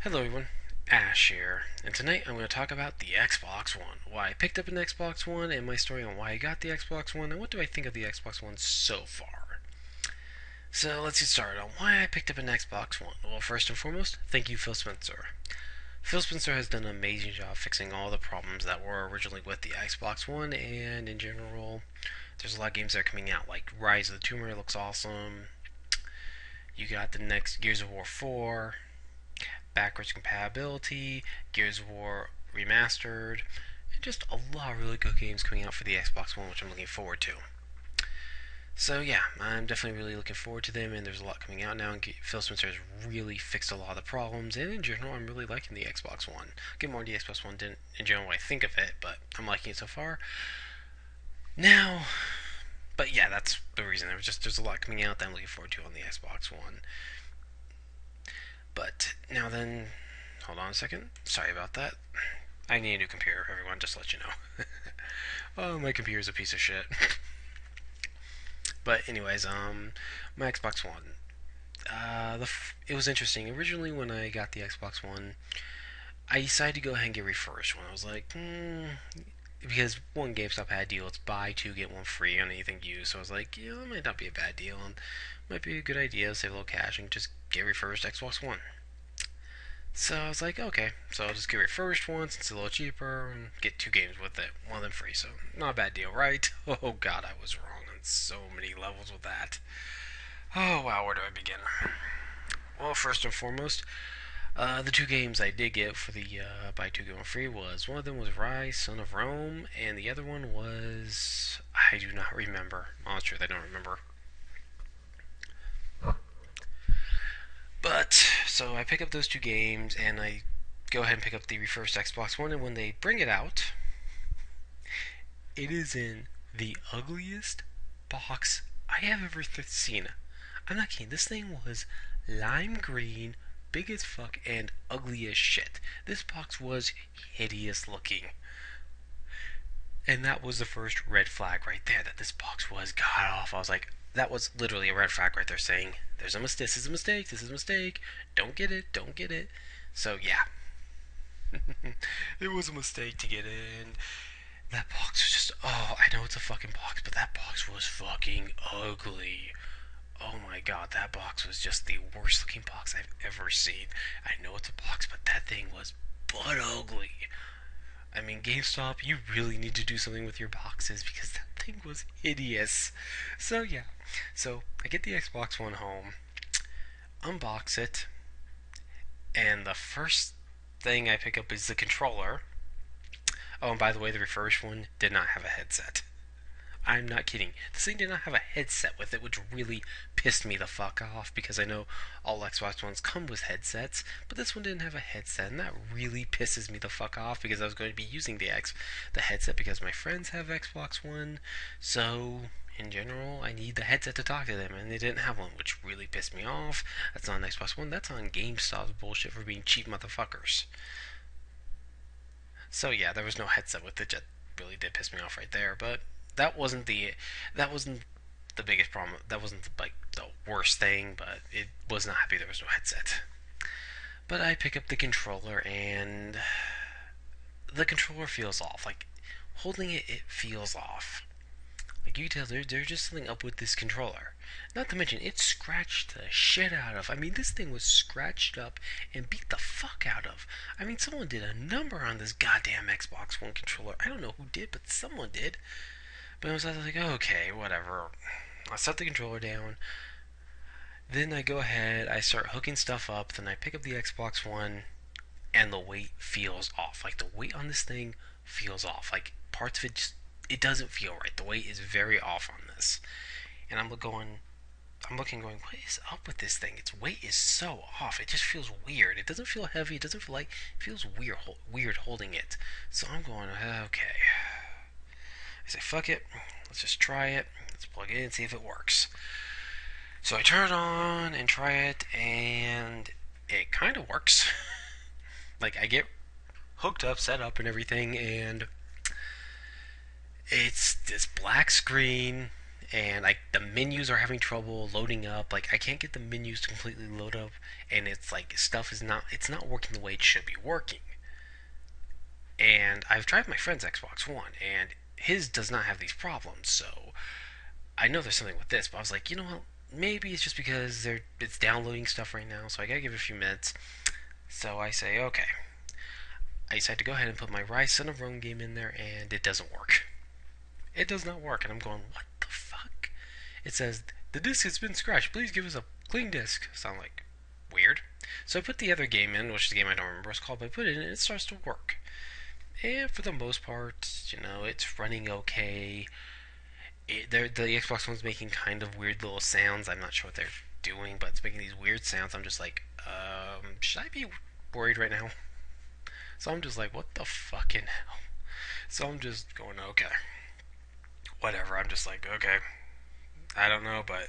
Hello everyone, Ash here, and tonight I'm going to talk about the Xbox One, why I picked up an Xbox One, and my story on why I got the Xbox One, and what do I think of the Xbox One so far. So let's get started on why I picked up an Xbox One. Well, first and foremost, thank you Phil Spencer. Phil Spencer has done an amazing job fixing all the problems that were originally with the Xbox One, and in general, there's a lot of games that are coming out, like Rise of the Tomb Raider looks awesome. You got the next Gears of War 4, backwards compatibility, Gears of War Remastered, and just a lot of really good games coming out for the Xbox One, which I'm looking forward to. So yeah, I'm definitely really looking forward to them, and there's a lot coming out now, and Phil Spencer has really fixed a lot of the problems, and in general, I'm really liking the Xbox One. I'll get more into the Xbox One in general what I think of it, but I'm liking it so far. Now, but yeah, that's the reason. There's a lot coming out that I'm looking forward to on the Xbox One. But now then, hold on a second. Sorry about that. I need a new computer, everyone, just to let you know. Oh, my computer's a piece of shit. But anyways, my Xbox One. It was interesting. Originally, when I got the Xbox One, I decided to go ahead and get refurbished one. I was like, because one GameStop had a deal. It's buy two get one free on anything used. So I was like, yeah, that might not be a bad deal, and might be a good idea. Save a little cash and just get refurbished Xbox One. So I was like, okay, so I'll just get refurbished one since it's a little cheaper and get two games with it, one of them free. So not a bad deal, right? Oh god, I was wrong on so many levels with that. Oh wow, where do I begin? Well, first and foremost, the two games I did get for the buy two get one free was one of them was Rise, Son of Rome, and the other one was I do not remember. Honest truth, I don't remember. But so I pick up those two games and I go ahead and pick up the refurbished Xbox One, and when they bring it out, it is in the ugliest box I have ever seen. I'm not kidding. This thing was lime green, big as fuck, and ugly as shit. This box was hideous looking. And that was the first red flag right there, that this box was god awful. I was like, that was literally a red flag right there saying, there's a mistake, this is a mistake, this is a mistake, don't get it, don't get it. So yeah, it was a mistake to get in. That box was just, oh, I know it's a fucking box, but that box was fucking ugly. Oh my god, that box was just the worst looking box I've ever seen. I know it's a box, but that thing was butt ugly. I mean, GameStop, you really need to do something with your boxes because that thing was hideous. So yeah, so I get the Xbox One home, unbox it, and the first thing I pick up is the controller. Oh, and by the way, the refurbished one did not have a headset. I'm not kidding. This thing did not have a headset with it, which really pissed me the fuck off because I know all Xbox Ones come with headsets, but this one didn't have a headset, and that really pisses me the fuck off because I was going to be using the headset because my friends have Xbox One, so in general, I need the headset to talk to them, and they didn't have one, which really pissed me off. That's not on Xbox One, that's on GameStop's bullshit for being cheap motherfuckers. So yeah, there was no headset with it. That really did piss me off right there. But that wasn't the that wasn't the biggest problem. That wasn't like the worst thing. But it was not happy there was no headset. But I pick up the controller and the controller feels off. Like holding it, it feels off. Like you can tell, there's just something up with this controller. Not to mention, it scratched the shit out of. I mean, this thing was scratched up and beat the fuck out of. I mean, someone did a number on this goddamn Xbox One controller. I don't know who did, but someone did. But I was like, okay, whatever. I set the controller down. Then I go ahead, I start hooking stuff up. Then I pick up the Xbox One, and the weight feels off. Like, the weight on this thing feels off. Like, parts of it just, it doesn't feel right. The weight is very off on this. And I'm looking, going, what is up with this thing? Its weight is so off. It just feels weird. It doesn't feel heavy. It doesn't feel like. It feels weird holding it. So I'm going, okay. I say, fuck it. Let's just try it. Let's plug it in and see if it works. So I turn it on and try it, and it kind of works. Like, I get hooked up, set up, and everything, and it's this black screen, and the menus are having trouble loading up. Like I can't get the menus to completely load up, and it's like stuff is not it's not working the way it should be working. And I've tried my friend's Xbox One, and his does not have these problems. So I know there's something with this, but I was like, you know what? Maybe it's just because it's downloading stuff right now, so I gotta give it a few minutes. So I say, okay. I decide to go ahead and put my Rise Son of Rome game in there, and it doesn't work. It does not work, and I'm going, what the fuck? It says, the disk has been scratched. Please give us a clean disk. Sound like weird. So I put the other game in, which is a game I don't remember what it's called, but I put it in, and it starts to work. And for the most part, it's running okay. The Xbox One's making kind of weird little sounds. I'm not sure what they're doing, but it's making these weird sounds. I'm just like, should I be worried right now? So I'm just like, what the fucking hell? So I'm just going, okay, whatever. I'm just like, okay, I don't know, but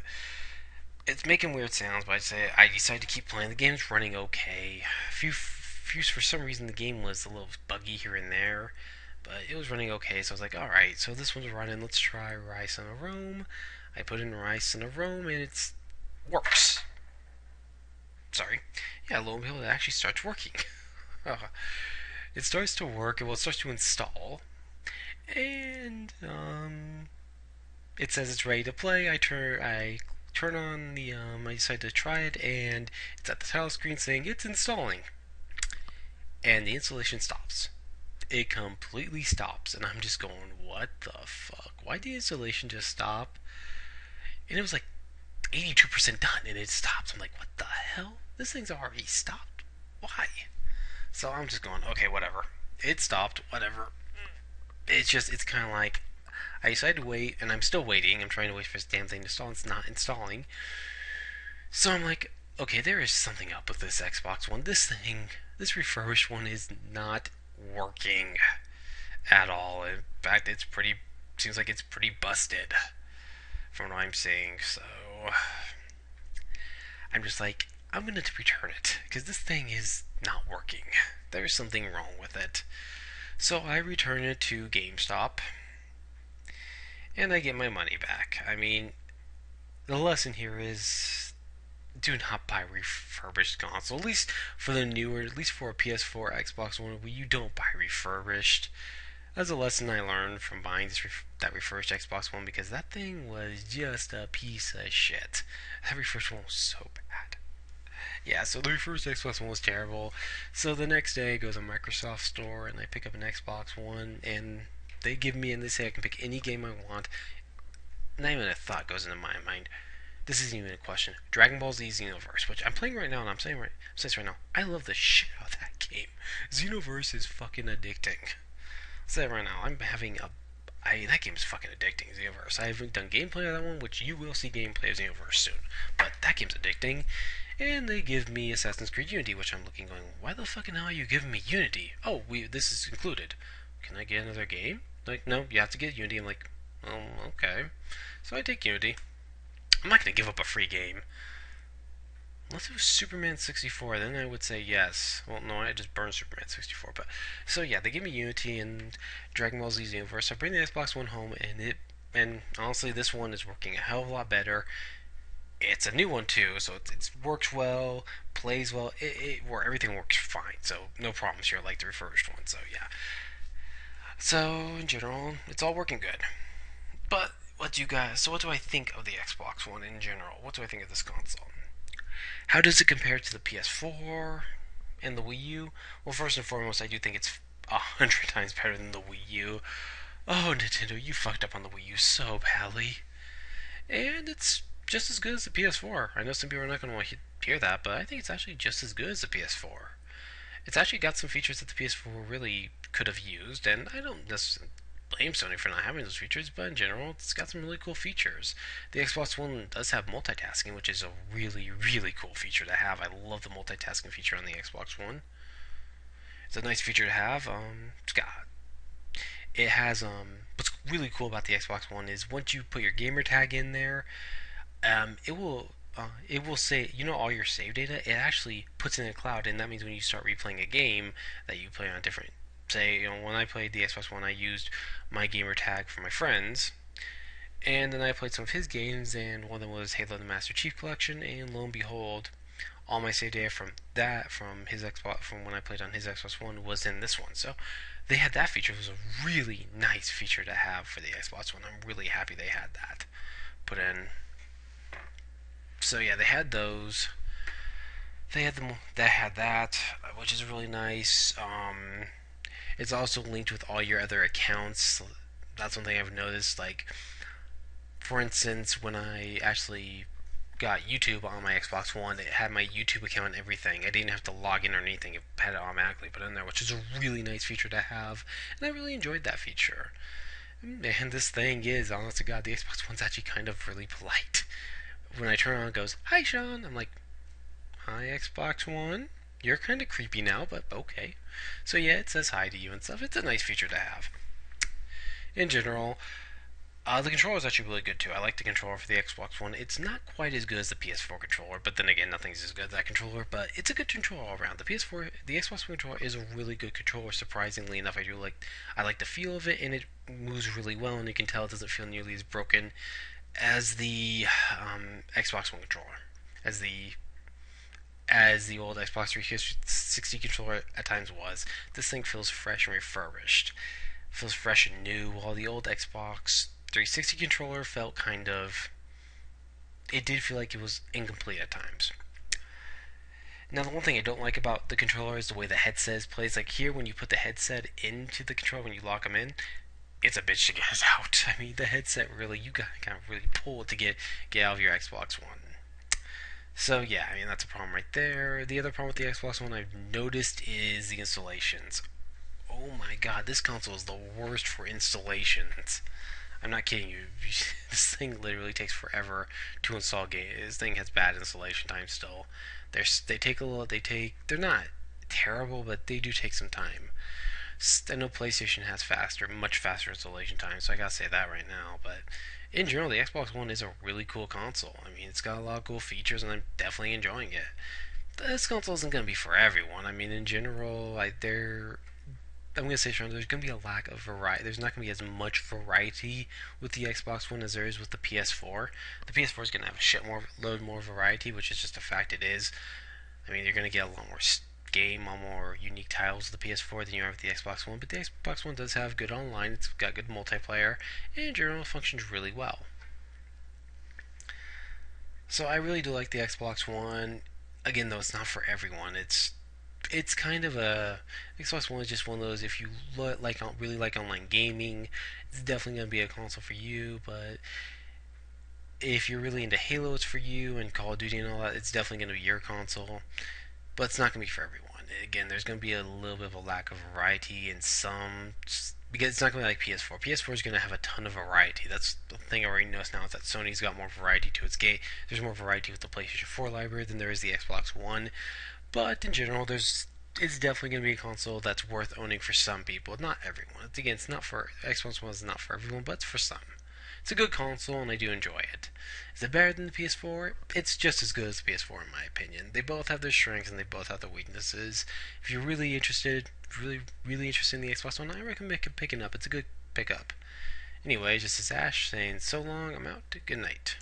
it's making weird sounds. But I decided to keep playing. The game's running okay. For some reason, the game was a little buggy here and there, but it was running okay. So I was like, all right, so this one's running. Let's try Rise Son of Rome. I put in Rise Son of Rome, and it works. Sorry, yeah, lo and behold, it actually starts working. It starts to work. Well, it starts to install, and it says it's ready to play. I turn on the I decide to try it, and it's at the title screen saying it's installing, and the installation stops. It completely stops, and I'm just going, what the fuck? Why did the installation just stop? And it was like 82% done, and it stops. I'm like, what the hell? This thing's already stopped. Why? So I'm just going, okay, whatever. It stopped, whatever. It's kind of like, I decided to wait, and I'm still waiting. I'm trying to wait for this damn thing to install. It's not installing. So I'm like, okay, there is something up with this Xbox One. This refurbished one is not working at all. In fact, seems like it's pretty busted from what I'm seeing. So I'm just like, I'm going to return it because this thing is not working. There's something wrong with it. So I return it to GameStop and I get my money back. I mean, the lesson here is do not buy refurbished console. At least for the newer, at least for a PS4, Xbox One, you don't buy refurbished. That's a lesson I learned from buying that refurbished Xbox One because that thing was just a piece of shit. That refurbished one was so bad. Yeah, so the refurbished Xbox One was terrible. So the next day I go to the Microsoft store and I pick up an Xbox One and they say I can pick any game I want. Not even a thought goes into my mind. This isn't even a question. Dragon Ball Z Xenoverse, which I'm playing right now, and I'm saying right now, I love the shit out of that game. Xenoverse is fucking addicting. I'll say it right now. That game is fucking addicting, Xenoverse. I haven't done gameplay of that one, which you will see gameplay of Xenoverse soon. But that game's addicting. And they give me Assassin's Creed Unity, which I'm looking going, why the fucking hell are you giving me Unity? Oh, this is included. Can I get another game? Like, no, you have to get Unity. I'm like, oh, okay. So I take Unity. I'm not going to give up a free game. Unless it was Superman 64, then I would say yes. Well, no, I just burned Superman 64. But so yeah, they give me Unity and Dragon Ball Z Xenoverse. I bring the Xbox One home, and honestly, this one is working a hell of a lot better. It's a new one too, so it works well, plays well. Everything works fine. So no problems here like the refurbished one. So yeah. So in general, it's all working good. But what do I think of the Xbox One in general? What do I think of this console? How does it compare to the PS4 and the Wii U? Well, first and foremost, I do think it's 100 times better than the Wii U. Oh, Nintendo, you fucked up on the Wii U so badly. And it's just as good as the PS4. I know some people are not going to want to hear that, but I think it's actually just as good as the PS4. It's actually got some features that the PS4 really could have used, and I don't necessarily blame Sony for not having those features, but in general, it's got some really cool features. The Xbox One does have multitasking, which is a really, really cool feature to have. I love the multitasking feature on the Xbox One. It's a nice feature to have. It has what's really cool about the Xbox One is once you put your gamer tag in there, it will say, all your save data. It actually puts it in the cloud, and that means when you start replaying a game that you play on different. Say, when I played the Xbox One, I used my gamer tag for my friends, And then I played some of his games, and one of them was Halo: The Master Chief Collection, and lo and behold, all my save data from his Xbox, from when I played on his Xbox One, was in this one. So they had that feature. It was a really nice feature to have for the Xbox One. I'm really happy they had that put in. So yeah, they had those. They had them. They had that, which is really nice. It's also linked with all your other accounts. That's one thing I've noticed. Like, for instance, when I actually got YouTube on my Xbox One, it had my YouTube account and everything. I didn't have to log in or anything. It had it automatically put in there, which is a really nice feature to have, and I really enjoyed that feature. And this thing is, honest to God, the Xbox One's actually kind of really polite. When I turn on, it goes, "Hi, Sean." I'm like, "Hi, Xbox One. You're kind of creepy now, but okay." So yeah, it says hi to you and stuff. It's a nice feature to have. In general, the controller is actually really good too. I like the controller for the Xbox One. It's not quite as good as the PS4 controller, but then again, nothing's as good as that controller. But it's a good controller all around. The Xbox One controller is a really good controller. Surprisingly enough, I like the feel of it, and it moves really well, and you can tell it doesn't feel nearly as broken as the Xbox One controller, as the old Xbox 360 controller at times was. This thing feels fresh and refurbished. Feels fresh and new, while the old Xbox 360 controller felt kind of. It did feel like it was incomplete at times. Now, the one thing I don't like about the controller is the way the headset plays. Like here, when you put the headset into the controller, when you lock them in, it's a bitch to get it out. I mean, the headset really, you got to kind of really pull it to get out of your Xbox One. So yeah, I mean that's a problem right there. The other problem with the Xbox One I've noticed is the installations. Oh my god, this console is the worst for installations. I'm not kidding you. This thing literally takes forever to install games. This thing has bad installation time still. They take a little. They take. They're not terrible, but they do take some time. I know PlayStation has much faster installation time, so I gotta say that right now. But in general, the Xbox One is a really cool console. I mean, it's got a lot of cool features, and I'm definitely enjoying it. This console isn't gonna be for everyone. I mean, in general, I'm gonna say, Sean, there's gonna be a lack of variety. There's not gonna be as much variety with the Xbox One as there is with the PS4. The PS4 is gonna have a load more variety, which is just a fact. It is. I mean, you're gonna get a lot more game, a more unique titles with the PS4 than you are with the Xbox One. But the Xbox One does have good online. It's got good multiplayer, and in general, functions really well. So I really do like the Xbox One. Again, though, it's not for everyone. It's kind of a Xbox One is just one of those. If you really like online gaming, it's definitely gonna be a console for you. But if you're really into Halo, it's for you, and Call of Duty and all that, it's definitely gonna be your console. But it's not gonna be for everyone. Again, there's gonna be a little bit of a lack of variety in some. Because it's not going to be like PS4. PS4 is going to have a ton of variety. That's the thing I already noticed now is that Sony's got more variety to its game. There's more variety with the PlayStation 4 library than there is the Xbox One. But in general, it's definitely going to be a console that's worth owning for some people. Not everyone. It's not for Xbox One is not for everyone, but it's for some. It's a good console, and I do enjoy it. Is it better than the PS4? It's just as good as the PS4, in my opinion. They both have their strengths, and they both have their weaknesses. If you're really interested, really interested in the Xbox One, I recommend picking up. It's a good pickup. Anyway, just as Ash saying so long, I'm out. Good night.